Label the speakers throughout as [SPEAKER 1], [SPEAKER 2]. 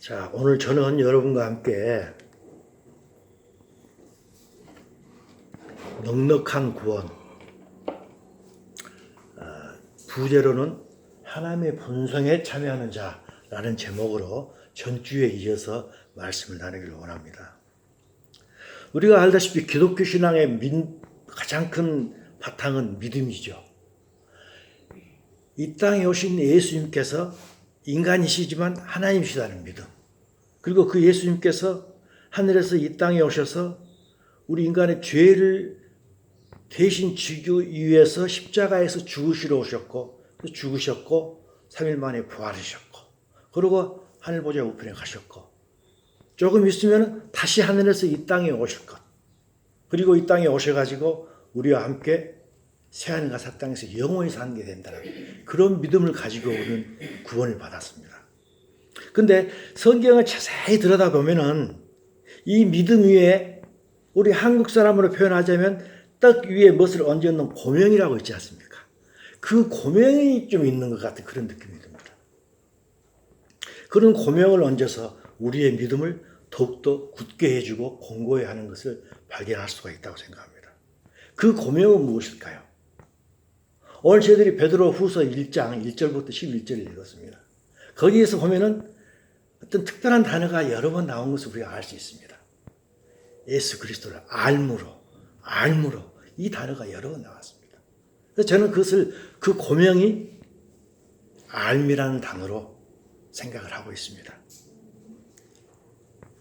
[SPEAKER 1] 자, 오늘 저는 여러분과 함께 넉넉한 구원, 부제로는 하나님의 본성에 참여하는 자라는 제목으로 전주에 이어서 말씀을 나누기를 원합니다. 우리가 알다시피 기독교 신앙의 가장 큰 바탕은 믿음이죠. 이 땅에 오신 예수님께서 인간이시지만 하나님이시다는 믿음. 그리고 그 예수님께서 하늘에서 이 땅에 오셔서 우리 인간의 죄를 대신 지기 위해서 십자가에서 죽으시러 오셨고, 죽으셨고 3일 만에 부활하셨고, 그리고 하늘 보좌 우편에 가셨고, 조금 있으면 다시 하늘에서 이 땅에 오실 것. 그리고 이 땅에 오셔가지고 우리와 함께 새하늘과 새 땅에서 영원히 사는 게 된다는 그런 믿음을 가지고 오는 구원을 받았습니다. 근데 성경을 자세히 들여다보면은 이 믿음 위에 우리 한국 사람으로 표현하자면 떡 위에 멋을 얹어놓은 고명이라고 있지 않습니까? 그 고명이 좀 있는 것 같은 그런 느낌이 듭니다. 그런 고명을 얹어서 우리의 믿음을 더욱더 굳게 해주고 공고히 하는 것을 발견할 수가 있다고 생각합니다. 그 고명은 무엇일까요? 오늘 저희들이 베드로 후서 1장 1절부터 11절을 읽었습니다. 거기에서 보면은 어떤 특별한 단어가 여러 번 나온 것을 우리가 알 수 있습니다. 예수 그리스도를 알므로 이 단어가 여러 번 나왔습니다. 그래서 저는 그 고명이 알미라는 단어로 생각을 하고 있습니다.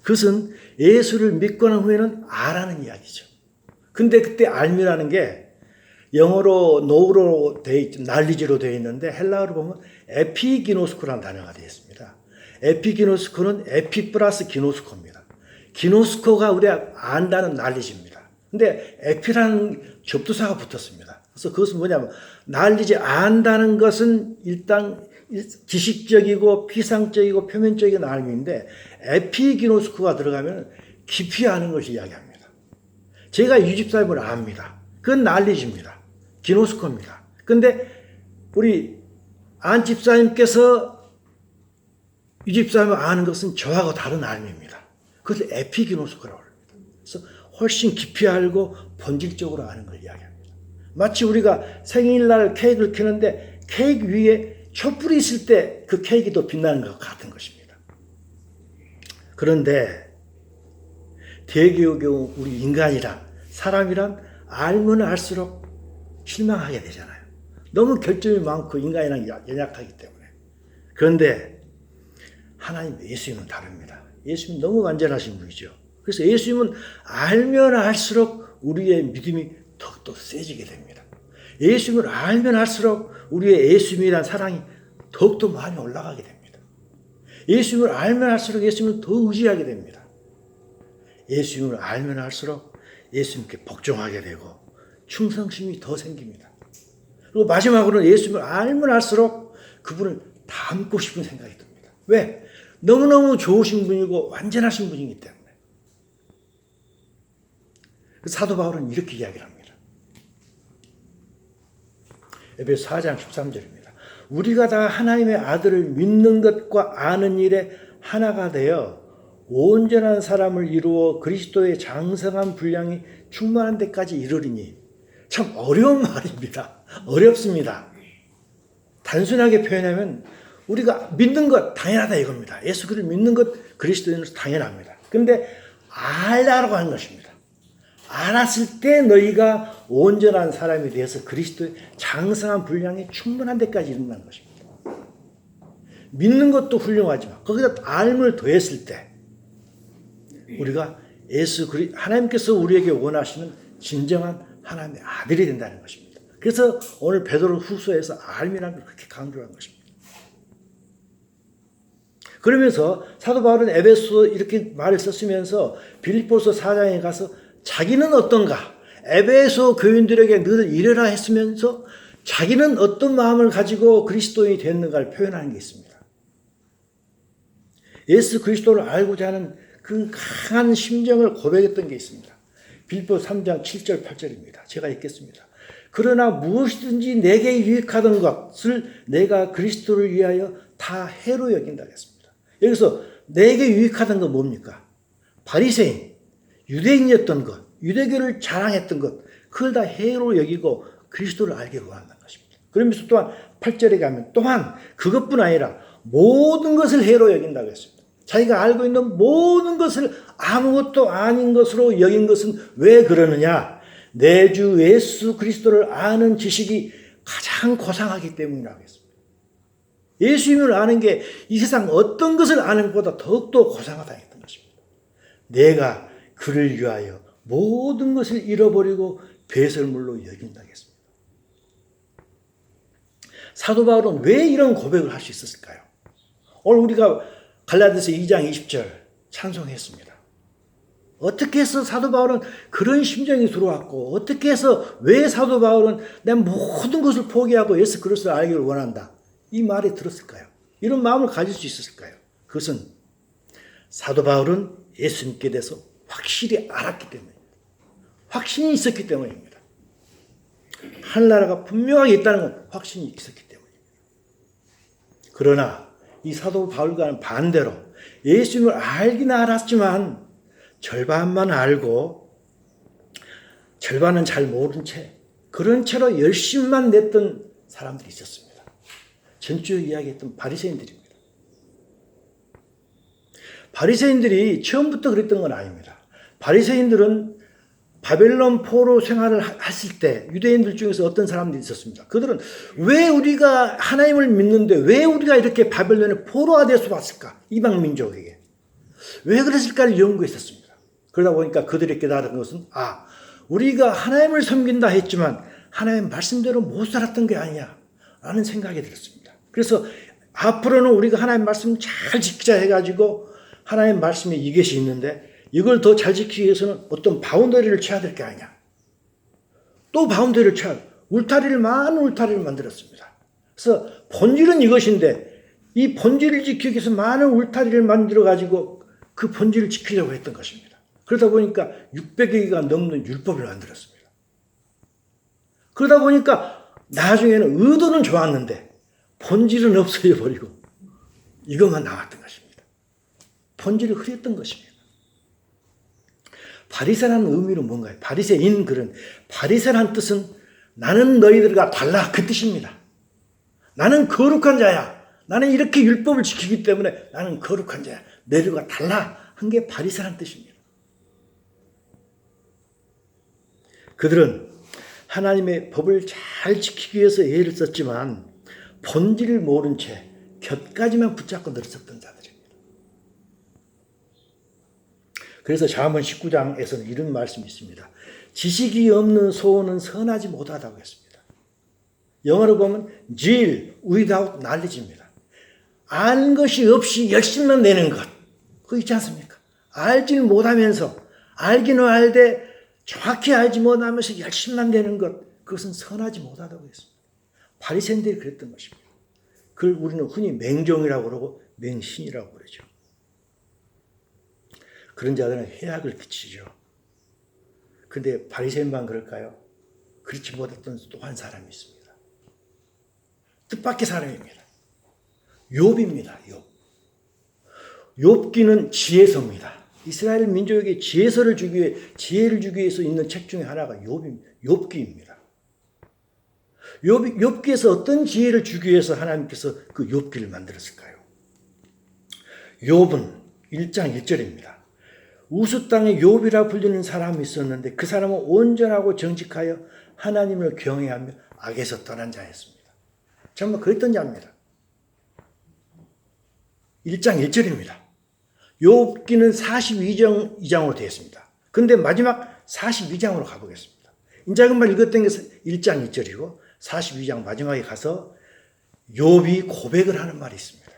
[SPEAKER 1] 그것은 예수를 믿고 난 후에는 아라는 이야기죠. 근데 그때 알미라는 게 영어로 노우로 돼 있죠. 난리지로 되어 있는데 헬라어로 보면 에피기노스코라는 단어가 되어 있습니다. 에피기노스코는 에피 플러스 기노스코입니다. 기노스코가 우리가 안다는 난리지입니다. 근데 에피라는 접두사가 붙었습니다. 그래서 그것은 뭐냐면 난리지 안다는 것은 일단 지식적이고 피상적이고 표면적인 알미인데 에피기노스코가 들어가면 깊이 아는 것을 이야기합니다. 제가 이 집사님을 압니다. 그건 난리지입니다. 기노스코입니다. 근데 우리 안 집사님께서 이 집사님을 아는 것은 저하고 다른 알미입니다. 그것을 에피기노스코라고 합니다. 그래서 훨씬 깊이 알고 본질적으로 아는 걸 이야기합니다. 마치 우리가 생일날 케이크를 켜는데 케이크 위에 촛불이 있을 때 그 케이크가 더 빛나는 것 같은 것입니다. 그런데 대개의 경우 우리 인간이란 사람이란 알면 알수록 실망하게 되잖아요. 너무 결점이 많고 인간이란 연약하기 때문에. 그런데 하나님 예수님은 다릅니다. 예수님은 너무 완전하신 분이죠. 그래서 예수님은 알면 알수록 우리의 믿음이 더욱더 세지게 됩니다. 예수님을 알면 알수록 우리의 예수님이란 사랑이 더욱더 많이 올라가게 됩니다. 예수님을 알면 알수록 예수님을 더 의지하게 됩니다. 예수님을 알면 알수록 예수님께 복종하게 되고 충성심이 더 생깁니다. 그리고 마지막으로는 예수님을 알면 알수록 그분을 닮고 싶은 생각이 듭니다. 왜? 너무너무 좋으신 분이고 완전하신 분이기 때문에. 사도 바울은 이렇게 이야기를 합니다. 에베소 4장 13절입니다. 우리가 다 하나님의 아들을 믿는 것과 아는 일에 하나가 되어 온전한 사람을 이루어 그리스도의 장성한 분량이 충만한 데까지 이르리니. 참 어려운 말입니다. 어렵습니다. 단순하게 표현하면 우리가 믿는 것 당연하다 이겁니다. 예수 그리스도를 믿는 것 그리스도인으로서 당연합니다. 그런데 알라고 하는 것입니다. 알았을 때 너희가 온전한 사람이 되어서 그리스도의 장성한 분량이 충분한 데까지 이른다는 것입니다. 믿는 것도 훌륭하지만 거기다 알을 더했을 때 우리가 하나님께서 우리에게 원하시는 진정한 하나님의 아들이 된다는 것입니다. 그래서 오늘 베드로 후서에서 알미라는 걸 그렇게 강조한 것입니다. 그러면서 사도 바울은 에베소 이렇게 말을 썼으면서 빌립보서 4장에 가서 자기는 어떤가? 에베소 교인들에게 늘 이래라 했으면서 자기는 어떤 마음을 가지고 그리스도인이 됐는가를 표현하는 게 있습니다. 예수 그리스도를 알고자 하는 그 강한 심정을 고백했던 게 있습니다. 빌립보 3장 7절 8절입니다. 제가 읽겠습니다. 그러나 무엇이든지 내게 유익하던 것을 내가 그리스도를 위하여 다 해로 여긴다 했습니다. 여기서 내게 유익하던 건 뭡니까? 바리새인, 유대인이었던 것, 유대교를 자랑했던 것, 그걸 다 해로 여기고 그리스도를 알게 원한다는 것입니다. 그러면서 또한 8절에 가면 또한 그것뿐 아니라 모든 것을 해로 여긴다고 했습니다. 자기가 알고 있는 모든 것을 아무것도 아닌 것으로 여긴 것은 왜 그러느냐? 내 주 예수 그리스도를 아는 지식이 가장 고상하기 때문이라고 했습니다. 예수님을 아는 게 이 세상 어떤 것을 아는 것보다 더욱더 고상하다 했던 것입니다. 내가 그를 위하여 모든 것을 잃어버리고 배설물로 여긴다고 했습니다. 사도 바울은 왜 이런 고백을 할 수 있었을까요? 오늘 우리가 갈라디아서 2장 20절 찬송했습니다. 어떻게 해서 사도 바울은 그런 심정이 들어왔고, 어떻게 해서 왜 사도 바울은 내 모든 것을 포기하고 예수 그리스도를 알기를 원한다, 이 말이 들었을까요? 이런 마음을 가질 수 있었을까요? 그것은 사도 바울은 예수님께 대해서 확실히 알았기 때문입니다. 확신이 있었기 때문입니다. 하늘나라가 분명하게 있다는 건 확신이 있었기 때문입니다. 그러나 이 사도 바울과는 반대로 예수님을 알긴 알았지만 절반만 알고 절반은 잘 모른 채, 그런 채로 열심만 냈던 사람들이 있었습니다. 전주에 이야기했던 바리새인들입니다. 바리새인들이 처음부터 그랬던 건 아닙니다. 바리새인들은 바벨론 포로 생활을 했을 때 유대인들 중에서 어떤 사람들이 있었습니다. 그들은 왜 우리가 하나님을 믿는데 왜 우리가 이렇게 바벨론의 포로가 되어서 왔을까? 이방 민족에게. 왜 그랬을까를 연구했었습니다. 그러다 보니까 그들이 깨달은 것은 우리가 하나님을 섬긴다 했지만 하나님 말씀대로 못 살았던 게 아니야 라는 생각이 들었습니다. 그래서 앞으로는 우리가 하나님 말씀 잘 지키자 해가지고 하나님 말씀에 이것이 있는데 이걸 더 잘 지키기 위해서는 어떤 바운더리를 쳐야 될 게 아니냐. 또 바운더리를 쳐야 많은 울타리를 만들었습니다. 그래서 본질은 이것인데 이 본질을 지키기 위해서 많은 울타리를 만들어가지고 그 본질을 지키려고 했던 것입니다. 그러다 보니까 600여 개가 넘는 율법을 만들었습니다. 그러다 보니까 나중에는 의도는 좋았는데 본질은 없어져버리고 이것만 나왔던 것입니다. 본질을 흐렸던 것입니다. 바리새라는 의미는 뭔가요? 바리새인, 그런 바리새라는 뜻은 나는 너희들과 달라, 그 뜻입니다. 나는 거룩한 자야. 나는 이렇게 율법을 지키기 때문에 나는 거룩한 자야. 너희들과 달라 한 게 바리새라는 뜻입니다. 그들은 하나님의 법을 잘 지키기 위해서 애를 썼지만 본질을 모른 채 곁가지만 붙잡고 늘었었던 자들입니다. 그래서 잠언 19장에서는 이런 말씀이 있습니다. 지식이 없는 소원은 선하지 못하다고 했습니다. 영어로 보면 zeal without knowledge입니다. 아는 것이 없이 열심만 내는 것. 그거 있지 않습니까? 알지는 못하면서, 알기는 알되 정확히 알지 못하면서 열심만 내는 것. 그것은 선하지 못하다고 했습니다. 바리새인들이 그랬던 것입니다. 그걸 우리는 흔히 맹종이라고 그러고 맹신이라고 그러죠. 그런 자들은 해악을 끼치죠. 근데 바리새인만 그럴까요? 그렇지 못했던 또 한 사람이 있습니다. 뜻밖의 사람입니다. 욥입니다. 욥기는 지혜서입니다. 이스라엘 민족에게 지혜를 주기 위해서 있는 책 중에 하나가 욥기입니다. 욥기에서 어떤 지혜를 주기 위해서 하나님께서 그 욥기를 만들었을까요? 욥은 1장 1절입니다. 우스 땅에 욥이라 불리는 사람이 있었는데 그 사람은 온전하고 정직하여 하나님을 경외하며 악에서 떠난 자였습니다. 정말 그랬던 자입니다. 1장 1절입니다. 욥기는 42장으로 되어 있습니다. 그런데 마지막 42장으로 가보겠습니다. 이제 금방 읽었던 게 1장 2절이고 42장 마지막에 가서 욥이 고백을 하는 말이 있습니다.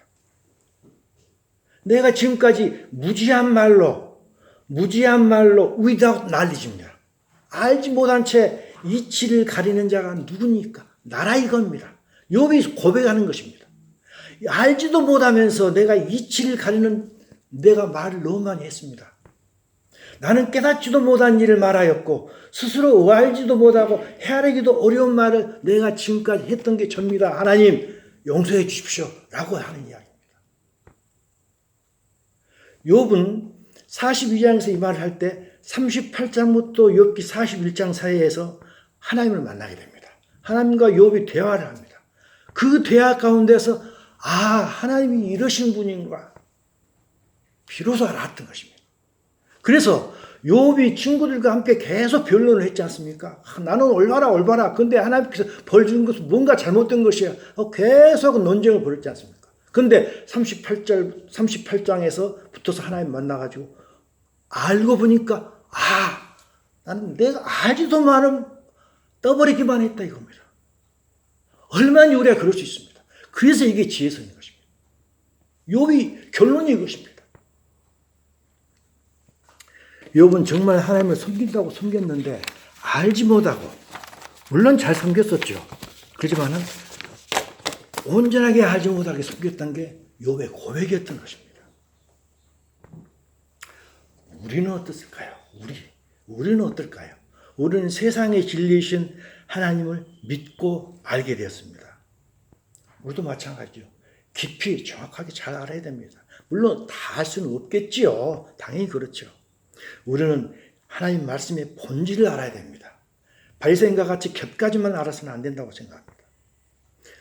[SPEAKER 1] 내가 지금까지 무지한 말로 without knowledge입니다. 알지 못한 채 이치를 가리는 자가 누구니까? 나라 이겁니다. 욥이 고백하는 것입니다. 알지도 못하면서 내가 이치를 가리는 내가 말을 너무 많이 했습니다. 나는 깨닫지도 못한 일을 말하였고 스스로 알지도 못하고 헤아리기도 어려운 말을 내가 지금까지 했던 게 접니다. 하나님 용서해 주십시오 라고 하는 이야기입니다. 욥은 42장에서 이 말을 할 때 38장부터 욥기 41장 사이에서 하나님을 만나게 됩니다. 하나님과 욥이 대화를 합니다. 그 대화 가운데서 하나님이 이러신 분인가 비로소 알았던 것입니다. 그래서 욥이 친구들과 함께 계속 변론을 했지 않습니까? 나는 올바라. 근데 하나님께서 벌 주는 것은 뭔가 잘못된 것이야. 계속 논쟁을 벌였지 않습니까? 근데 38장에서 붙어서 하나님 만나가지고 알고 보니까 나는 내가 알지도 않은 떠버리기만 했다 이겁니다. 얼마나 우리가 그럴 수 있습니다. 그래서 이게 지혜성인 것입니다. 욥이 결론이 이것입니다. 욥은 정말 하나님을 섬긴다고 섬겼는데 알지 못하고 물론 잘 섬겼었죠. 그렇지만은 온전하게 알지 못하게 섬겼던 게 욥의 고백이었던 것입니다. 우리는 어떻을까요? 우리는 어떨까요? 우리는 세상의 진리이신 하나님을 믿고 알게 되었습니다. 우리도 마찬가지죠. 깊이 정확하게 잘 알아야 됩니다. 물론 다 알 수는 없겠지요. 당연히 그렇죠. 우리는 하나님 말씀의 본질을 알아야 됩니다. 바리새인과 같이 곁가지만 알아서는 안 된다고 생각합니다.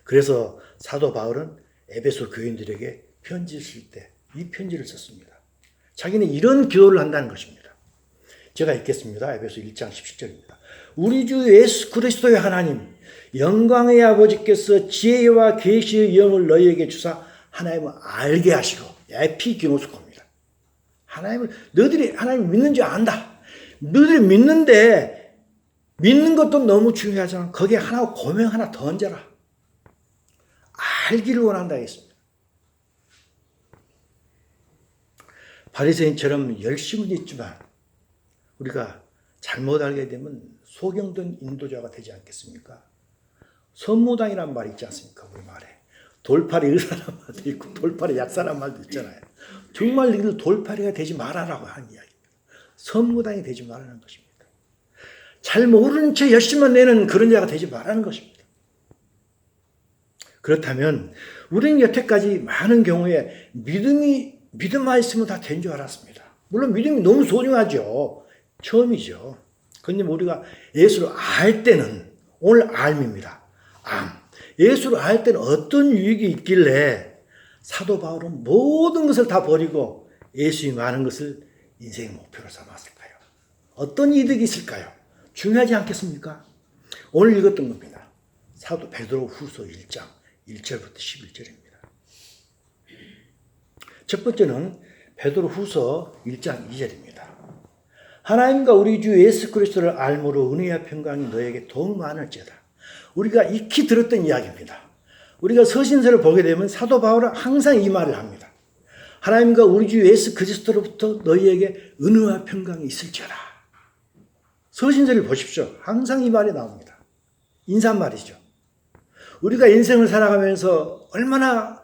[SPEAKER 1] 그래서 사도 바울은 에베소 교인들에게 편지를 쓸 때 이 편지를 썼습니다. 자기는 이런 기도를 한다는 것입니다. 제가 읽겠습니다. 에베소 1장 17절입니다. 우리 주 예수 그리스도의 하나님 영광의 아버지께서 지혜와 계시의 영을 너희에게 주사 하나님을 알게 하시고 에피기노스코입니다. 너희들이 하나님을 믿는지 안다. 너희들이 믿는데 믿는 것도 너무 중요하지만 거기에 고명 하나 더 얹어라. 알기를 원한다 했습니다. 바리새인처럼 열심은 있지만 우리가 잘못 알게 되면 소경된 인도자가 되지 않겠습니까? 선무당이란 말이 있지 않습니까? 우리 말에. 돌팔이 의사란 말도 있고 돌팔이 약사란 말도 있잖아요. 정말 너희들 돌팔이가 되지 말아라고 하는 이야기입니다. 선무당이 되지 말라는 것입니다. 잘 모르는 채 열심만 내는 그런 자가 되지 말라는 것입니다. 그렇다면 우리는 여태까지 많은 경우에 믿음만 있으면 다 된 줄 알았습니다. 물론 믿음이 너무 소중하죠. 처음이죠. 그런데 우리가 예수를 알 때는 오늘 암입니다. 예수를 알 때는 어떤 유익이 있길래 사도 바울은 모든 것을 다 버리고 예수의 많은 것을 인생의 목표로 삼았을까요? 어떤 이득이 있을까요? 중요하지 않겠습니까? 오늘 읽었던 겁니다. 사도 베드로 후서 1장 1절부터 11절입니다. 첫 번째는 베드로 후서 1장 2절입니다. 하나님과 우리 주 예수 그리스도를 알므로 은혜와 평강이 너에게 더욱 많을지어다. 우리가 익히 들었던 이야기입니다. 우리가 서신서를 보게 되면 사도 바울은 항상 이 말을 합니다. 하나님과 우리 주 예수 그리스도로부터 너희에게 은혜와 평강이 있을지어다. 서신서를 보십시오. 항상 이 말이 나옵니다. 인사말이죠. 우리가 인생을 살아가면서 얼마나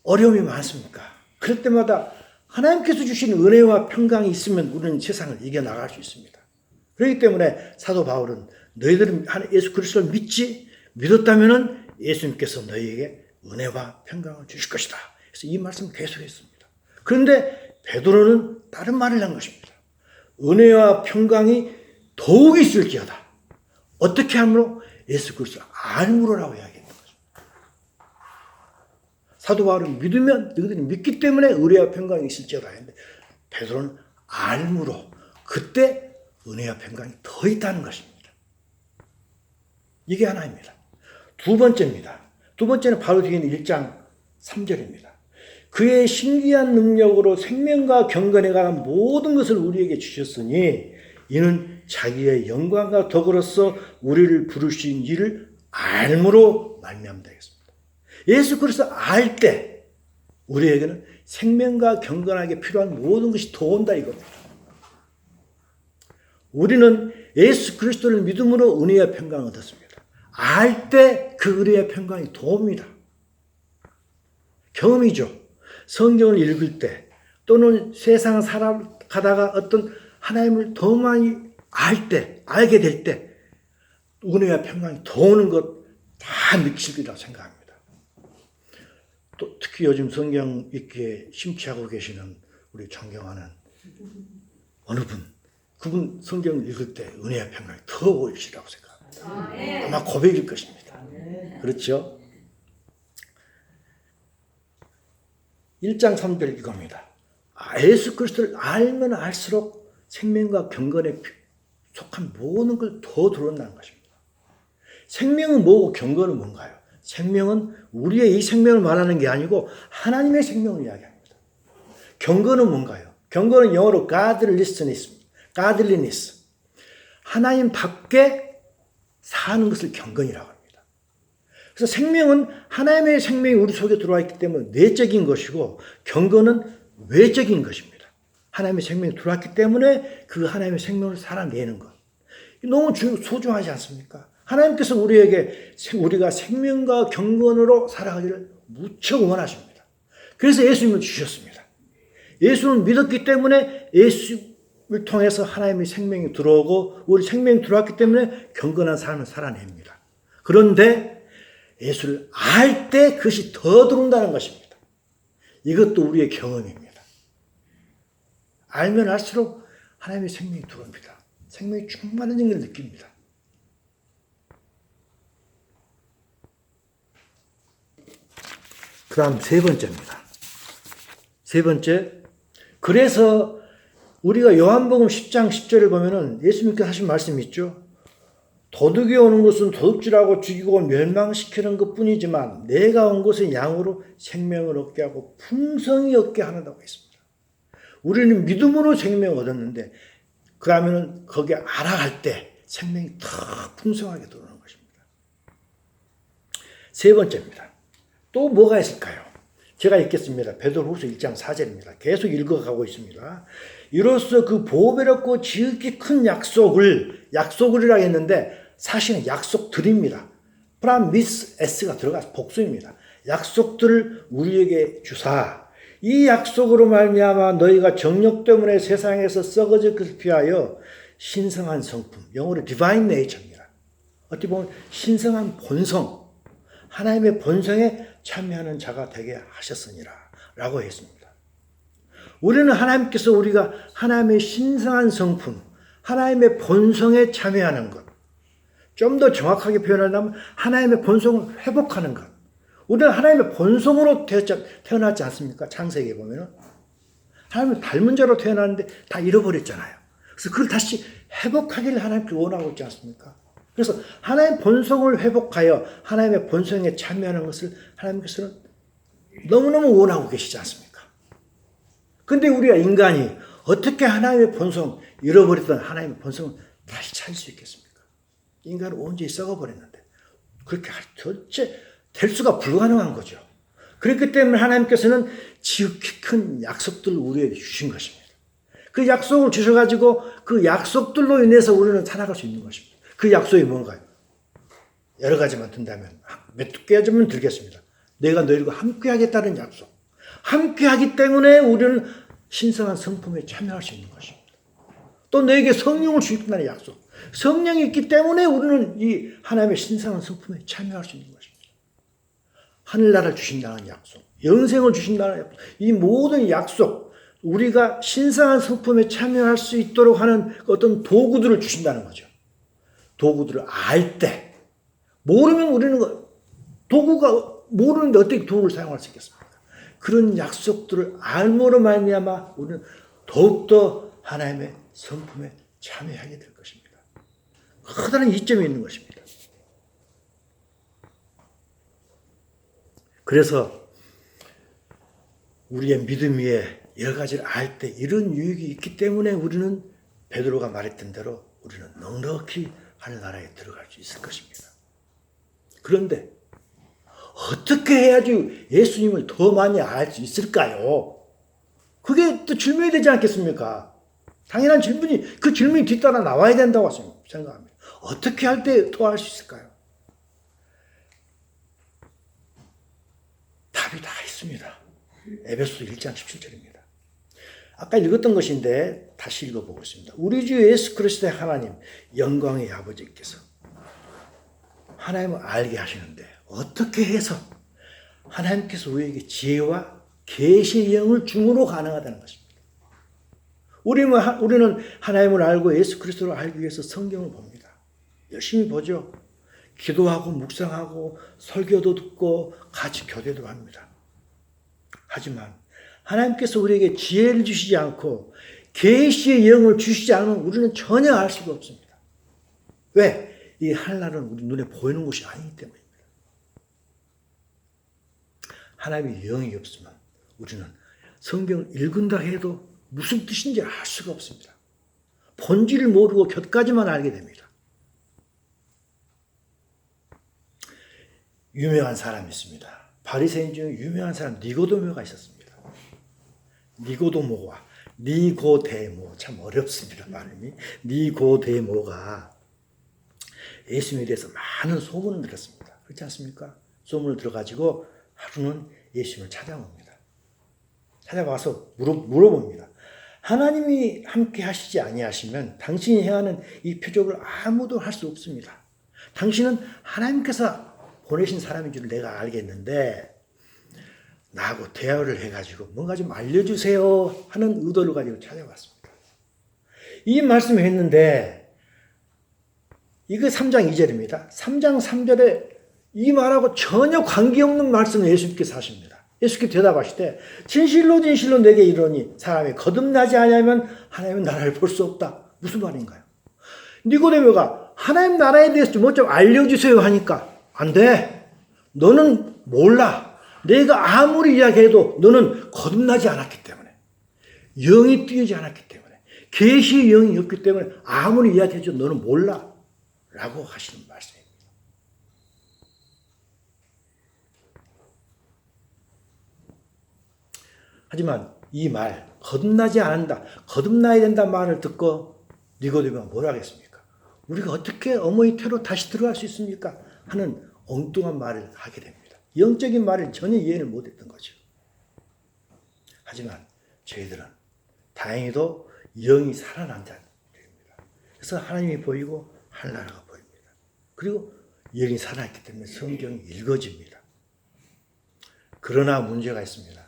[SPEAKER 1] 어려움이 많습니까? 그럴 때마다 하나님께서 주신 은혜와 평강이 있으면 우리는 세상을 이겨나갈 수 있습니다. 그렇기 때문에 사도 바울은 너희들은 예수 그리스도를 믿었다면 예수님께서 너희에게 은혜와 평강을 주실 것이다. 그래서 이 말씀을 계속했습니다. 그런데 베드로는 다른 말을 한 것입니다. 은혜와 평강이 더욱 있을지어다. 어떻게 함으로? 예수 그리스도 알므로라고 이야기했는 거죠. 사도 바울은 믿으면 너희들이 믿기 때문에 은혜와 평강이 있을지어다 했는데 베드로는 알므로 그때 은혜와 평강이 더 있다는 것입니다. 이게 하나입니다. 두 번째입니다. 두 번째는 바로 뒤에 있는 1장 3절입니다. 그의 신기한 능력으로 생명과 경건에 관한 모든 것을 우리에게 주셨으니 이는 자기의 영광과 덕으로서 우리를 부르신 이를 알므로 말미암다 했습니다. 예수 그리스도 알 때 우리에게는 생명과 경건하게 필요한 모든 것이 더 온다 이겁니다. 우리는 예수 그리스도를 믿음으로 은혜와 평강을 얻었습니다. 알 때 그 은혜와 평강이 더 옵니다. 경험이죠. 성경을 읽을 때 또는 세상 살아가다가 어떤 하나님을 더 많이 알게 될 때 은혜와 평강이 더 오는 것 다 느끼시리라고 생각합니다. 또 특히 요즘 성경 읽기에 심취하고 계시는 우리 존경하는 어느 분, 그분 성경을 읽을 때 은혜와 평강이 더 오시라고 생각합니다. 아마 고백일 것입니다. 그렇죠? 1장 3절 이겁니다. 예수 그리스도를 알면 알수록 생명과 경건에 속한 모든 걸 더 드러난다는 것입니다. 생명은 뭐고 경건은 뭔가요? 생명은 우리의 이 생명을 말하는 게 아니고 하나님의 생명을 이야기합니다. 경건은 뭔가요? 경건은 영어로 godliness. 하나님 밖에 사는 것을 경건이라고 합니다. 그래서 생명은 하나님의 생명이 우리 속에 들어와 있기 때문에 내적인 것이고 경건은 외적인 것입니다. 하나님의 생명이 들어왔기 때문에 그 하나님의 생명을 살아내는 것. 너무 소중하지 않습니까? 하나님께서 우리가 생명과 경건으로 살아가기를 무척 원하십니다. 그래서 예수님을 주셨습니다. 예수를 믿었기 때문에 예수를 통해서 하나님의 생명이 들어오고 우리 생명이 들어왔기 때문에 경건한 삶을 살아냅니다. 그런데 예수를 알 때 그것이 더 들어온다는 것입니다. 이것도 우리의 경험입니다. 알면 알수록 하나님의 생명이 들어옵니다. 생명이 충만해진 걸 느낍니다. 그 다음 세 번째입니다. 세 번째, 그래서 우리가 요한복음 10장 10절을 보면은 예수님께서 하신 말씀이 있죠. 도둑이 오는 것은 도둑질하고 죽이고 멸망시키는 것뿐이지만 내가 온 것은 양으로 생명을 얻게 하고 풍성히 얻게 하는다고 했습니다. 우리는 믿음으로 생명을 얻었는데 그러면은 거기에 알아갈 때 생명이 더 풍성하게 들어오는 것입니다. 세 번째입니다. 또 뭐가 있을까요? 제가 읽겠습니다. 베드로후서 1장 4절입니다. 계속 읽어가고 있습니다. 이로써 그 보배롭고 지극히 큰 약속을이라 했는데 사실은 약속들입니다. 프라미스 S가 들어가서 복수입니다. 약속들을 우리에게 주사 이 약속으로 말미암아 너희가 정욕 때문에 세상에서 썩어질 것을 피하여 신성한 성품, 영어로 divine nature입니다. 어떻게 보면 신성한 본성, 하나님의 본성에 참여하는 자가 되게 하셨으니라 라고 했습니다. 우리는 하나님께서 우리가 하나님의 신성한 성품, 하나님의 본성에 참여하는 것, 좀 더 정확하게 표현하자면 하나님의 본성을 회복하는 것. 우리는 하나님의 본성으로 태어났지 않습니까? 창세기에 보면은. 하나님을 닮은 자로 태어났는데 다 잃어버렸잖아요. 그래서 그걸 다시 회복하기를 하나님께 원하고 있지 않습니까? 그래서 하나님의 본성을 회복하여 하나님의 본성에 참여하는 것을 하나님께서는 너무너무 원하고 계시지 않습니까? 근데 우리가 인간이 어떻게 하나님의 본성, 잃어버렸던 하나님의 본성을 다시 찾을 수 있겠습니까? 인간은 온전히 썩어버렸는데 그렇게 도대체 될 수가 불가능한 거죠. 그렇기 때문에 하나님께서는 지극히 큰 약속들을 우리에게 주신 것입니다. 그 약속을 주셔가지고 그 약속들로 인해서 우리는 살아갈 수 있는 것입니다. 그 약속이 뭔가요? 여러 가지만 든다면 몇 개만 들겠습니다. 내가 너희들과 함께 하겠다는 약속. 함께 하기 때문에 우리는 신성한 성품에 참여할 수 있는 것입니다. 또 너에게 성령을 주겠다는 약속. 성령이 있기 때문에 우리는 이 하나님의 신성한 성품에 참여할 수 있는 것입니다. 하늘나라를 주신다는 약속, 영생을 주신다는 약속, 이 모든 약속, 우리가 신성한 성품에 참여할 수 있도록 하는 어떤 도구들을 주신다는 거죠. 도구들을 알 때, 모르면 우리는 도구가 모르는데 어떻게 도구를 사용할 수 있겠습니까? 그런 약속들을 알므로 말미암아 우리는 더욱더 하나님의 성품에 참여하게 될 것입니다. 커다란 이점이 있는 것입니다. 그래서 우리의 믿음 위에 여러 가지를 알 때 이런 유익이 있기 때문에 우리는 베드로가 말했던 대로 우리는 넉넉히 하늘나라에 들어갈 수 있을 것입니다. 그런데 어떻게 해야지 예수님을 더 많이 알 수 있을까요? 그게 또 질문이 되지 않겠습니까? 당연한 질문이, 그 질문이 뒤따라 나와야 된다고 생각합니다. 어떻게 할 때 더 알 수 있을까요? 답이 다 있습니다. 에베소서 1장 17절입니다. 아까 읽었던 것인데 다시 읽어보겠습니다. 우리 주 예수 그리스도의 하나님, 영광의 아버지께서 하나님을 알게 하시는데 어떻게 해서 하나님께서 우리에게 지혜와 계시의 영을 중으로 가능하다는 것입니다. 우리는 하나님을 알고 예수 그리스도를 알기 위해서 성경을 봅니다. 열심히 보죠. 기도하고 묵상하고 설교도 듣고 같이 교대도 합니다. 하지만 하나님께서 우리에게 지혜를 주시지 않고 계시의 영을 주시지 않으면 우리는 전혀 알 수가 없습니다. 왜? 이 하늘나라는 우리 눈에 보이는 것이 아니기 때문입니다. 하나님의 영이 없으면 우리는 성경을 읽는다 해도 무슨 뜻인지 알 수가 없습니다. 본질을 모르고 곁까지만 알게 됩니다. 유명한 사람이 있습니다. 바리새인 중에 유명한 사람 니고데모가 있었습니다. 니고데모가 참 어렵습니다. 발음이. 니고데모가 예수님에 대해서 많은 소문을 들었습니다. 그렇지 않습니까? 소문을 들어가지고 하루는 예수님을 찾아옵니다. 찾아와서 물어봅니다. 하나님이 함께 하시지 아니하시면 당신이 행하는 이 표적을 아무도 할 수 없습니다. 당신은 하나님께서 보내신 사람인 줄 내가 알겠는데 나하고 대화를 해가지고 뭔가 좀 알려주세요 하는 의도를 가지고 찾아왔습니다. 이 말씀을 했는데 이거 3장 2절입니다. 3장 3절에 이 말하고 전혀 관계없는 말씀을 예수님께서 하십니다. 예수께서 대답하시되 진실로 진실로 내게 이르노니 사람이 거듭나지 아니하면 하나님의 나라를 볼 수 없다. 무슨 말인가요? 니고데모가 하나님 나라에 대해서 뭐 좀 알려주세요 하니까 안 돼. 너는 몰라. 내가 아무리 이야기해도 너는 거듭나지 않았기 때문에 영이 뛰지 않았기 때문에 계시의 영이 없기 때문에 아무리 이야기해도 너는 몰라 라고 하시는 말씀입니다. 하지만 이 말 거듭나지 않는다, 거듭나야 된다는 말을 듣고 니고데모가 뭐라 하겠습니까? 우리가 어떻게 어머니 태로 다시 들어갈 수 있습니까? 하는 엉뚱한 말을 하게 됩니다. 영적인 말을 전혀 이해를 못했던 거죠. 하지만 저희들은 다행히도 영이 살아난 자입니다. 그래서 하나님이 보이고 하늘나라가 보입니다. 그리고 영이 살아있기 때문에 성경이 읽어집니다. 그러나 문제가 있습니다.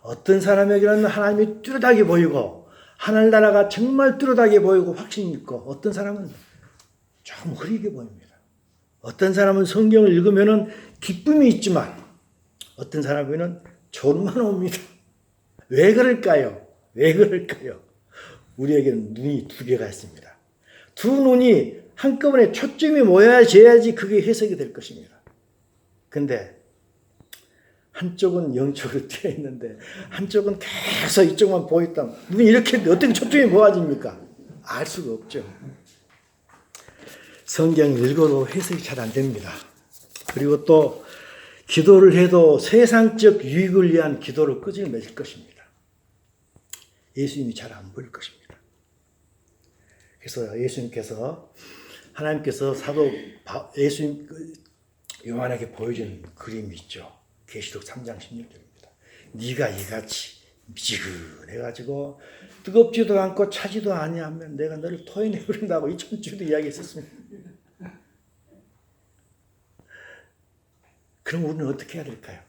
[SPEAKER 1] 어떤 사람에게는 하나님이 뚜렷하게 보이고 하늘나라가 정말 뚜렷하게 보이고 확신이 있고 어떤 사람은 좀 흐리게 보입니다. 어떤 사람은 성경을 읽으면 기쁨이 있지만 어떤 사람에게는 졸음만 옵니다. 왜 그럴까요? 왜 그럴까요? 우리에게는 눈이 두 개가 있습니다. 두 눈이 한꺼번에 초점이 모여야지 그게 해석이 될 것입니다. 근데 한쪽은 영적으로 뛰어 있는데 한쪽은 계속 이쪽만 보였다. 눈이 이렇게 어떻게 초점이 모아집니까? 알 수가 없죠. 성경 읽어도 해석이 잘 안 됩니다. 그리고 또 기도를 해도 세상적 유익을 위한 기도를 끄집어낼 것입니다. 예수님이 잘 안 보일 것입니다. 그래서 예수님께서 하나님께서 사도 예수님 요한에게 보여준 그림이 있죠. 계시록 3장 16절입니다. 네가 이같이 미지근해가지고 뜨겁지도 않고 차지도 아니하면 내가 너를 토해내버린다고 2000주도 이야기했었습니다. 그럼 우리는 어떻게 해야 될까요?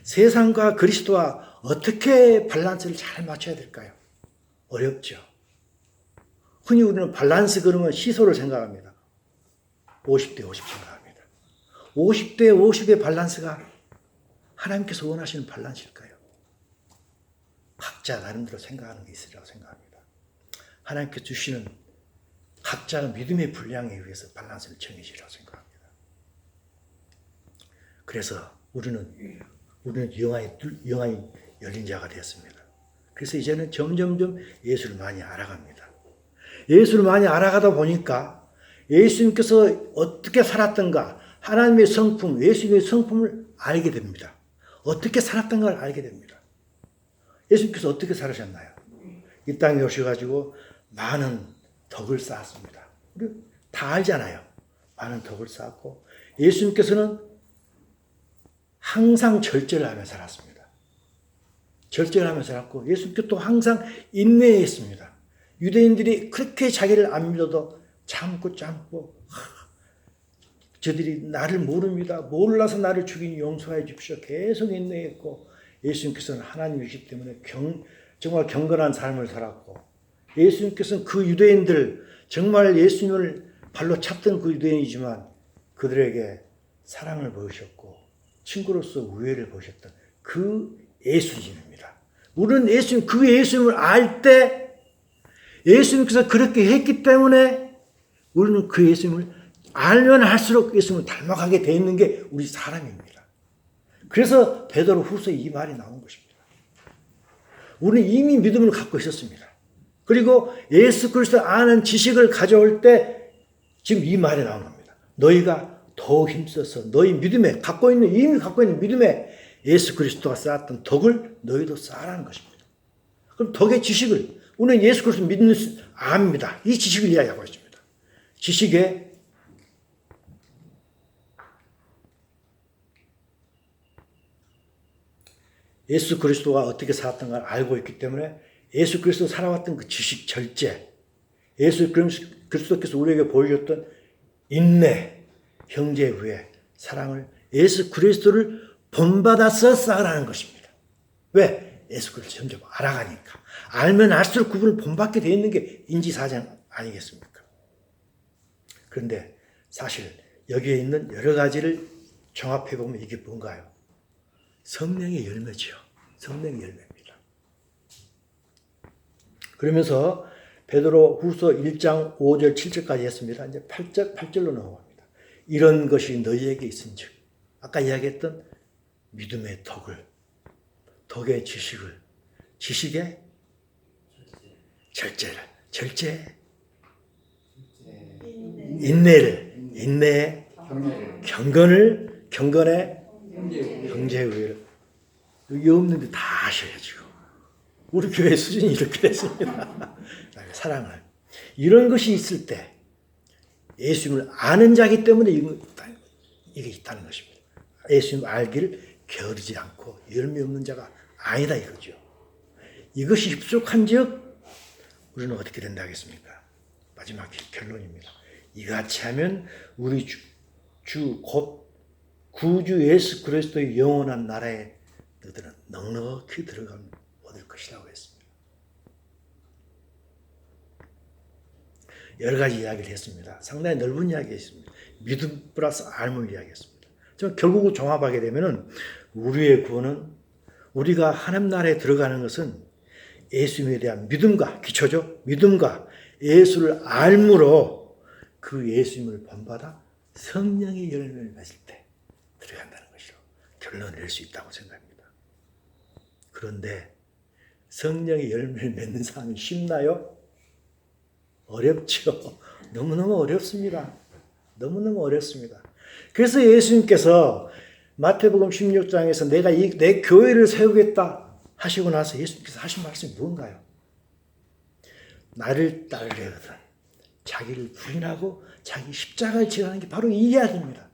[SPEAKER 1] 세상과 그리스도와 어떻게 밸런스를 잘 맞춰야 될까요? 어렵죠. 흔히 우리는 밸런스 그러면 시소를 생각합니다. 50대 50 생각합니다. 50대 50의 밸런스가 하나님께서 원하시는 밸런스일까요? 각자 나름대로 생각하는 게 있으리라고 생각합니다. 하나님께서 주시는 각자의 믿음의 분량에 의해서 밸런스를 정해지라고 생각합니다. 그래서 우리는 영안이 열린 자가 되었습니다. 그래서 이제는 점점점 예수를 많이 알아갑니다. 예수를 많이 알아가다 보니까 예수님께서 어떻게 살았던가 하나님의 성품, 예수님의 성품을 알게 됩니다. 어떻게 살았던가를 알게 됩니다. 예수님께서 어떻게 살으셨나요? 이 땅에 오셔가지고 많은 덕을 쌓았습니다. 우리 다 알잖아요. 많은 덕을 쌓았고 예수님께서는 항상 절제를 하며 살았습니다. 절제를 하며 살았고 예수님께서 또 항상 인내했습니다. 유대인들이 그렇게 자기를 안 믿어도 참고 저들이 나를 모릅니다. 몰라서 나를 죽이니 용서해 주십시오. 계속 인내했고 예수님께서는 하나님이시기 때문에 정말 경건한 삶을 살았고 예수님께서는 그 유대인들, 정말 예수님을 발로 찼던 그 유대인이지만 그들에게 사랑을 보이셨고 친구로서 우애를 보이셨던 그 예수님입니다. 우리는 그 예수님을 알 때 예수님께서 그렇게 했기 때문에 우리는 그 예수님을 알면 할수록 예수님을 닮아가게 되어 있는 게 우리 사람입니다. 그래서 베드로 후서에 이 말이 나온 것입니다. 우리는 이미 믿음을 갖고 있었습니다. 그리고 예수 그리스도 아는 지식을 가져올 때 지금 이 말이 나온 겁니다. 너희가 더 힘써서 너희 이미 갖고 있는 믿음에 예수 그리스도가 쌓았던 덕을 너희도 쌓으라는 것입니다. 그럼 덕의 지식을 우리는 예수 그리스도 믿는 압니다. 이 지식을 이야기하고 있습니다. 지식에 예수 그리스도가 어떻게 살았던가를 알고 있기 때문에 예수 그리스도 살아왔던 그 지식 절제, 예수 그리스도께서 우리에게 보여줬던 인내, 형제 후에 사랑을 예수 그리스도를 본받아서 쌓으라는 것입니다. 왜? 예수 그리스도 점점 알아가니까. 알면 알수록 그분을 본받게 되어 있는 게 인지사정 아니겠습니까? 그런데 사실 여기에 있는 여러 가지를 종합해보면 이게 뭔가요? 성령의 열매지요. 성령의 열매입니다. 그러면서 베드로 후서 1장 5절 7절까지 했습니다. 이제 8절로 넘어갑니다. 이런 것이 너희에게 있은즉 아까 이야기했던 믿음의 덕의 지식의 절제, 인내의 경건의 형제의 의를 여기 없는데 다 하셔야죠. 우리 교회 수준이 이렇게 됐습니다. 사랑을. 이런 것이 있을 때 예수님을 아는 자기 때문에 이게 있다는 것입니다. 예수님 알기를 게으르지 않고 열매 없는 자가 아니다 이거죠. 이것이 흡족한 즉 우리는 어떻게 된다 하겠습니까? 마지막 결론입니다. 이같이 하면 우리 주 곧 구주 예수 그리스도의 영원한 나라에 너희들은 넉넉히 들어가면 얻을 것이라고 했습니다. 여러 가지 이야기를 했습니다. 상당히 넓은 이야기였습니다. 믿음 플러스 알물 이야기했습니다. 결국 종합하게 되면은 우리의 구원은 우리가 하나님 나라에 들어가는 것은 예수님에 대한 믿음과 기초죠. 믿음과 예수를 알므로 그 예수님을 본받아 성령의 열매를 맺을 때 들어간다는 것이로 결론을 낼 수 있다고 생각합니다. 그런데 성령의 열매를 맺는 사람이 쉽나요? 어렵죠. 너무너무 어렵습니다. 너무너무 어렵습니다. 그래서 예수님께서 마태복음 16장에서 내가 내 교회를 세우겠다 하시고 나서 예수님께서 하신 말씀이 뭔가요? 나를 따르려거든 자기를 부인하고 자기 십자가를 지라는 게 바로 이 이야기입니다.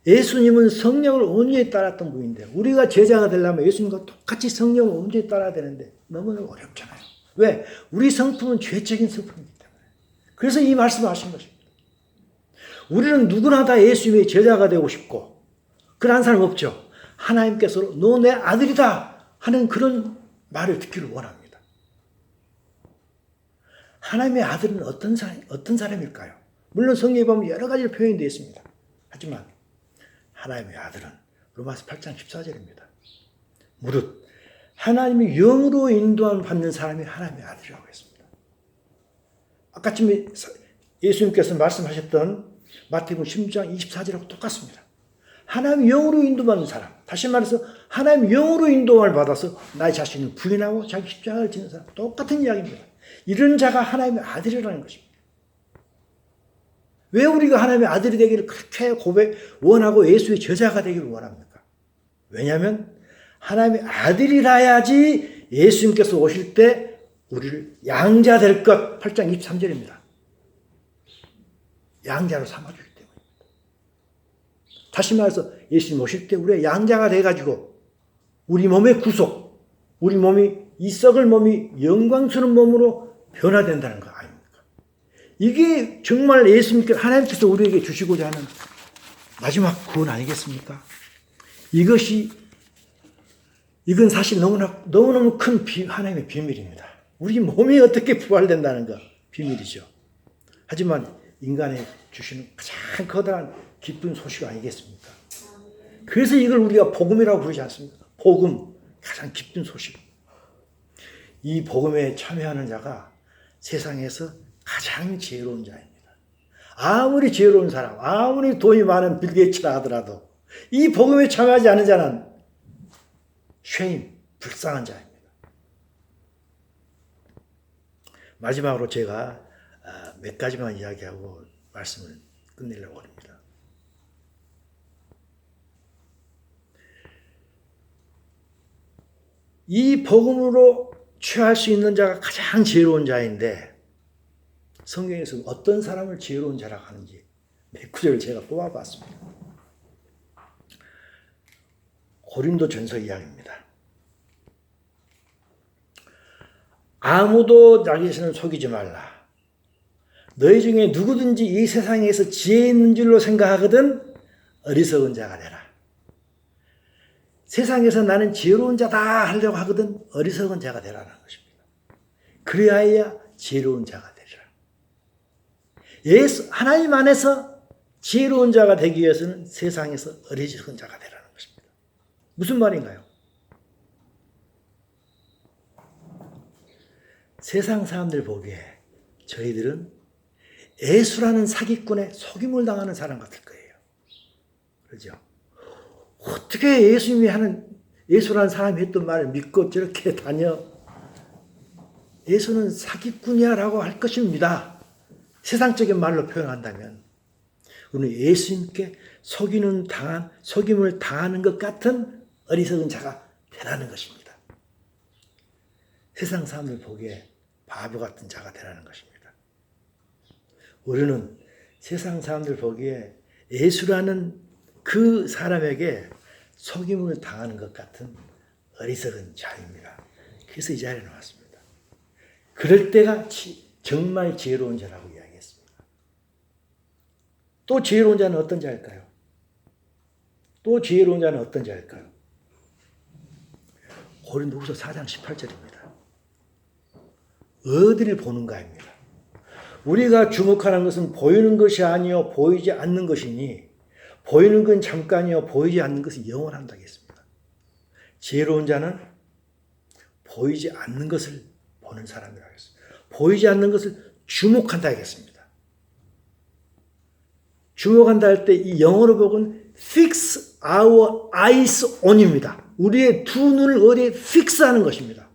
[SPEAKER 1] 예수님은 성령을 온전히 따랐던 분인데 우리가 제자가 되려면 예수님과 똑같이 성령을 온전히 따라야 되는데 너무너무 어렵잖아요. 왜? 우리 성품은 죄적인 성품이기 때문에. 그래서 이 말씀을 하신 것입니다. 우리는 누구나 다 예수님의 제자가 되고 싶고 그런 사람 없죠. 하나님께서 너 내 아들이다 하는 그런 말을 듣기를 원합니다. 하나님의 아들은 어떤 사람일까요? 물론 성경에 보면 여러 가지로 표현이 되어 있습니다. 하지만 하나님의 아들은 로마서 8장 14절입니다. 무릇 하나님이 영으로 인도함을 받는 사람이 하나님의 아들이라고 했습니다. 아까쯤에 예수님께서 말씀하셨던 마태복음 16장 24절하고 똑같습니다. 하나님의 영으로 인도받는 사람, 다시 말해서 하나님의 영으로 인도함을 받아서 나의 자신을 부인하고 자기 십자가를 지는 사람, 똑같은 이야기입니다. 이런 자가 하나님의 아들이라는 것입니다. 왜 우리가 하나님의 아들이 되기를 그렇게 원하고 예수의 제자가 되기를 원합니까? 왜냐하면 하나님의 아들이라야지 예수님께서 오실 때 우리를 양자 될 것, 8장 23절입니다. 양자로 삼아주기 때문입니다. 다시 말해서 예수님 오실 때 우리의 양자가 돼가지고 우리 몸의 구속, 우리 몸이 이 썩을 몸이 영광스러운 몸으로 변화된다는 거 아닙니까? 이게 정말 하나님께서 우리에게 주시고자 하는 마지막 구원 아니겠습니까? 이것이 이건 사실 너무너무 큰 하나님의 비밀입니다. 우리 몸이 어떻게 부활된다는 거 비밀이죠. 하지만 인간에 주시는 가장 커다란 기쁜 소식 아니겠습니까? 그래서 이걸 우리가 복음이라고 부르지 않습니까? 복음, 가장 기쁜 소식. 이 복음에 참여하는 자가 세상에서 가장 지혜로운 자입니다. 아무리 지혜로운 사람, 아무리 돈이 많은 빌 게이츠라 하더라도 이 복음에 참여하지 않은 자는 불쌍한 자입니다. 마지막으로 제가 몇 가지만 이야기하고 말씀을 끝내려고 합니다. 이 복음으로 취할 수 있는 자가 가장 지혜로운 자인데 성경에서 어떤 사람을 지혜로운 자라고 하는지 몇 구절을 제가 뽑아봤습니다. 고린도전서 이야기입니다. 아무도 자기 자신을 속이지 말라. 너희 중에 누구든지 이 세상에서 지혜 있는 줄로 생각하거든 어리석은 자가 되라. 세상에서 나는 지혜로운 자다 하려고 하거든 어리석은 자가 되라는 것입니다. 그래야 지혜로운 자가 되리라. 하나님 안에서 지혜로운 자가 되기 위해서는 세상에서 어리석은 자가 되라는 것입니다. 무슨 말인가요? 세상 사람들 보기에 저희들은 예수라는 사기꾼에 속임을 당하는 사람 같을 거예요. 그렇죠? 어떻게 예수라는 사람이 했던 말을 믿고 저렇게 다녀? 예수는 사기꾼이야 라고 할 것입니다. 세상적인 말로 표현한다면 우리는 예수님께 속임을 당하는 것 같은 어리석은 자가 되라는 것입니다. 세상 사람들 보기에 바보 같은 자가 되라는 것입니다. 우리는 세상 사람들 보기에 예수라는 그 사람에게 속임을 당하는 것 같은 어리석은 자입니다. 그래서 이 자리에 나왔습니다. 그럴 때가 정말 지혜로운 자라고 이야기했습니다. 또 지혜로운 자는 어떤 자일까요? 고린도후서 4장 18절입니다. 어디를 보는가입니다. 우리가 주목하는 것은 보이는 것이 아니요 보이지 않는 것이니 보이는 건 잠깐이요 보이지 않는 것은 영원한다고 했습니다. 지혜로운 자는 보이지 않는 것을 보는 사람이라고 했습니다. 보이지 않는 것을 주목한다 하겠습니다. 주목한다 할 때 이 영어로 보면 fix our eyes on입니다. 우리의 두 눈을 어디에 fix하는 것입니다.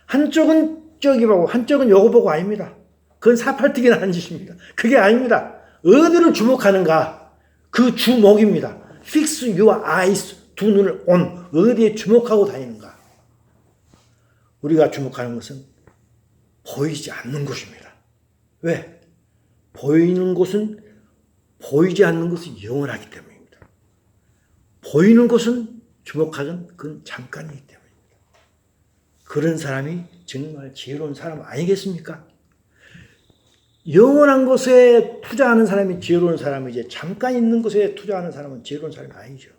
[SPEAKER 1] 한쪽은 저기 보고 한쪽은 요거 보고 아닙니다. 그건 사팔뜨기 나는 짓입니다. 그게 아닙니다. 어디를 주목하는가? 그 주목입니다. Fix your eyes, 두 눈을 on, 어디에 주목하고 다니는가? 우리가 주목하는 것은 보이지 않는 곳입니다. 왜? 보이는 곳은 보이지 않는 것은 영원하기 때문입니다. 보이는 것은 주목하건 그건 잠깐이기 때문입니다. 그런 사람이 정말 지혜로운 사람 아니겠습니까? 영원한 것에 투자하는 사람이 지혜로운 사람이지 잠깐 있는 것에 투자하는 사람은 지혜로운 사람이 아니죠.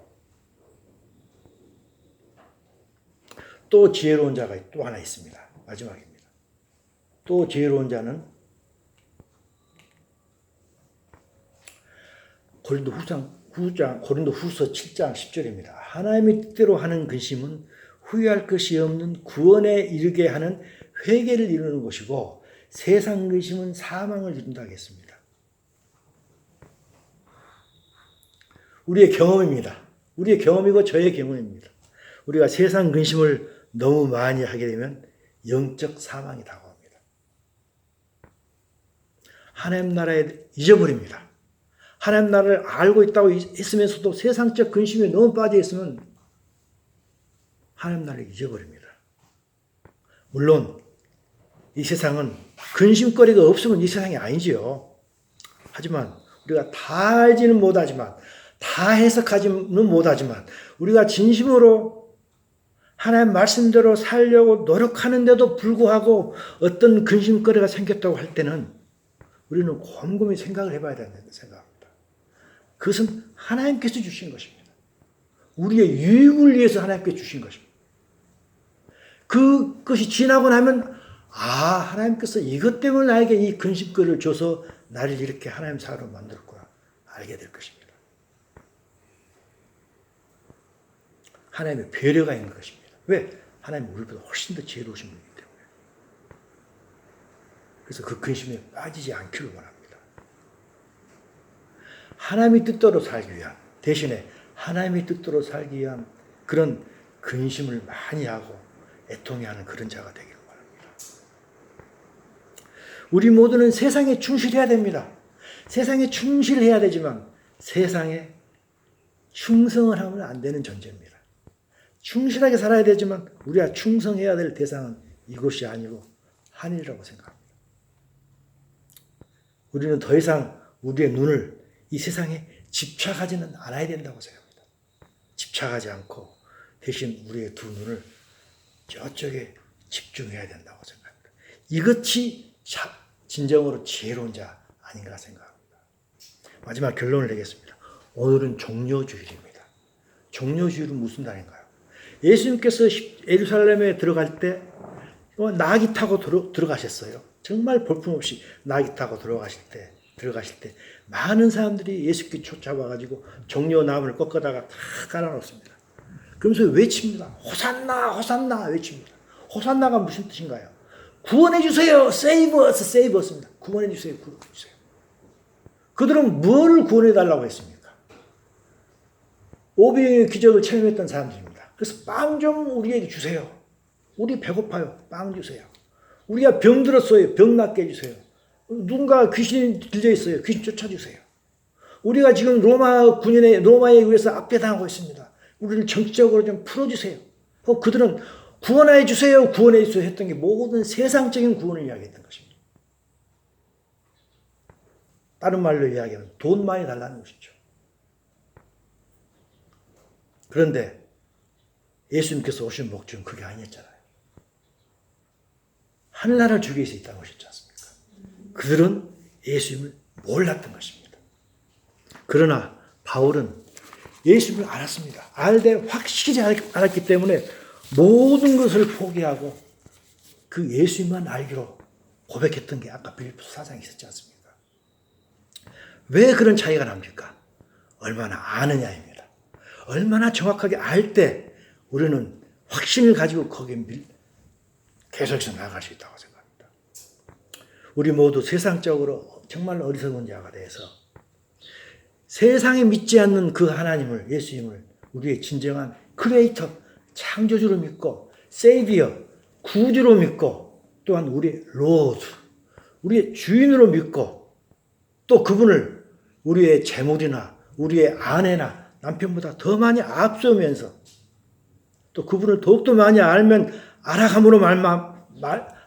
[SPEAKER 1] 또 지혜로운 자가 또 하나 있습니다. 마지막입니다. 또 지혜로운 자는 고린도후서 7장 10절입니다. 하나님의 뜻대로 하는 근심은 후회할 것이 없는 구원에 이르게 하는 회개를 이루는 것이고 세상 근심은 사망을 이룬다 하겠습니다. 우리의 경험입니다. 우리의 경험이고 저의 경험입니다. 우리가 세상 근심을 너무 많이 하게 되면 영적 사망이 다가옵니다. 하나님 나라에 잊어버립니다. 하나님 나라를 알고 있다고 했으면서도 세상적 근심에 너무 빠져 있으면 하나님 나라를 잊어버립니다. 물론 이 세상은 근심거리가 없으면 이 세상이 아니지요. 하지만 우리가 다 알지는 못하지만 다 해석하지는 못하지만 우리가 진심으로 하나님 말씀대로 살려고 노력하는데도 불구하고 어떤 근심거리가 생겼다고 할 때는 우리는 곰곰이 생각을 해봐야 된다고 생각합니다. 그것은 하나님께서 주신 것입니다. 우리의 유익을 위해서 하나님께서 주신 것입니다. 그것이 지나고 나면 하나님께서 이것 때문에 나에게 이 근심거리를 줘서 나를 이렇게 하나님 사람으로 만들었구나 알게 될 것입니다. 하나님의 배려가 있는 것입니다. 왜? 하나님은 우리보다 훨씬 더 지혜로우신 분이기 때문에. 그래서 그 근심에 빠지지 않기를 원합니다. 하나님의 뜻대로 살기 위한, 대신에 하나님의 뜻대로 살기 위한 그런 근심을 많이 하고 애통해하는 그런 자가 되기를 원합니다. 우리 모두는 세상에 충실해야 됩니다. 세상에 충실해야 되지만 세상에 충성을 하면 안 되는 존재입니다. 충실하게 살아야 되지만 우리가 충성해야 될 대상은 이곳이 아니고 하늘이라고 생각합니다. 우리는 더 이상 우리의 눈을 이 세상에 집착하지는 않아야 된다고 생각합니다. 집착하지 않고 대신 우리의 두 눈을 저쪽에 집중해야 된다고 생각합니다. 이것이 진정으로 지혜로운 자 아닌가 생각합니다. 마지막 결론을 내겠습니다. 오늘은 종려주일입니다. 종려주일은 무슨 날인가요? 예수님께서 예루살렘에 들어갈 때 나귀 타고 들어가셨어요. 정말 볼품없이 나귀 타고 들어가실 때 많은 사람들이 예수께 쫓아와가지고 종려나무를 꺾어다가 다 깔아놓습니다. 그러면서 외칩니다. 호산나 호산나 외칩니다. 호산나가 무슨 뜻인가요? 구원해 주세요. Save us, save us입니다. 구원해 주세요. 구원해 주세요. 그들은 뭘 구원해 달라고 했습니까? 오병이어의 기적을 체험했던 사람들입니다. 그래서 빵 좀 우리에게 주세요. 우리 배고파요. 빵 주세요. 우리가 병 들었어요. 병 낫게 해주세요. 누군가 귀신이 들려 있어요. 귀신 쫓아주세요. 우리가 지금 로마에 의해서 압제당하고 있습니다. 우리를 정치적으로 좀 풀어주세요. 그들은 구원해 주세요. 구원해 주세요. 했던 게 모든 세상적인 구원을 이야기했던 것입니다. 다른 말로 이야기하면 돈 많이 달라는 것이죠. 그런데 예수님께서 오신 목적은 그게 아니었잖아요. 하늘나라를 주기 위해서 이 땅에 오셨지 않습니까? 그들은 예수님을 몰랐던 것입니다. 그러나 바울은 예수님을 알았습니다. 알되 확실히 알았기 때문에 모든 것을 포기하고 그 예수님만 알기로 고백했던 게 아까 빌립보서 4장에 있었지 않습니까? 왜 그런 차이가 납니까? 얼마나 아느냐입니다. 얼마나 정확하게 알 때 우리는 확신을 가지고 거기에 계속해서 나아갈 수 있다고 생각합니다. 우리 모두 세상적으로 정말 어리석은 자가 돼서 세상에 믿지 않는 그 하나님을, 예수님을 우리의 진정한 크리에이터, 창조주로 믿고 세이비어, 구주로 믿고 또한 우리의 로드, 우리의 주인으로 믿고 또 그분을 우리의 재물이나 우리의 아내나 남편보다 더 많이 앞서면서 또 그분을 더욱더 많이 알면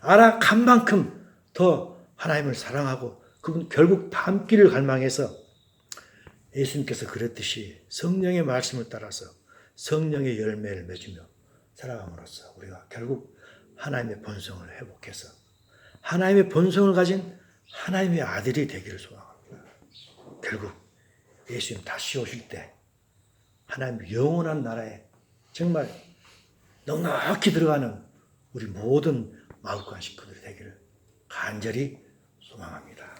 [SPEAKER 1] 알아간 만큼 더 하나님을 사랑하고 그분 결국 담기를 갈망해서 예수님께서 그랬듯이 성령의 말씀을 따라서 성령의 열매를 맺으며 살아감으로써 우리가 결국 하나님의 본성을 회복해서 하나님의 본성을 가진 하나님의 아들이 되기를 소망합니다. 결국 예수님 다시 오실 때 하나님의 영원한 나라에 정말 넉넉히 들어가는 우리 모든 마을관 식구들이 되기를 간절히 소망합니다.